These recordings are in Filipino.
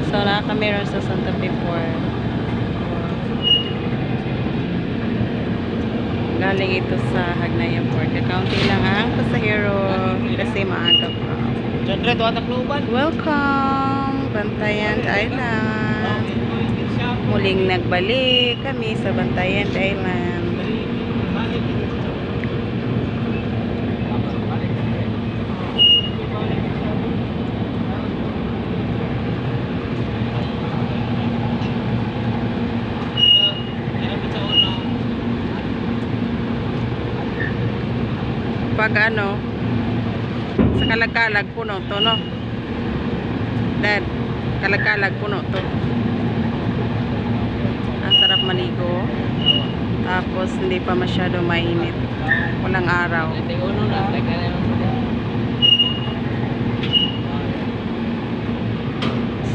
So, nakameron sa Santa Fe Port. Galing ito sa Hagnaya Port. Kaunti lang ang pasahero kasi maaga pa. Welcome, Bantayan Island. Muling nagbalik kami sa Bantayan Island. Pag ano, sa Kalagkalag puno to, no? Dad, Kalagkalag puno to. Ang sarap maligo. Tapos hindi pa masyado mainit. Walang araw.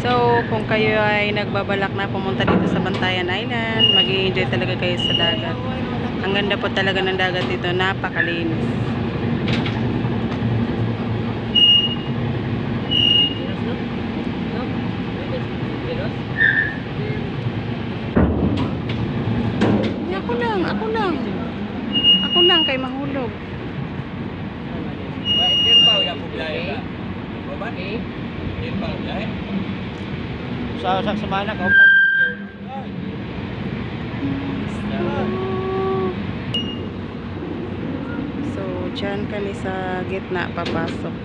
So, kung kayo ay nagbabalak na pumunta dito sa Bantayan Island, mag-i-enjoy talaga kayo sa dagat. Ang ganda po talaga ng dagat dito, napakalinis. Ako lang kay mahulog. Sa semana kau So, dyan kami sa gitna papasok.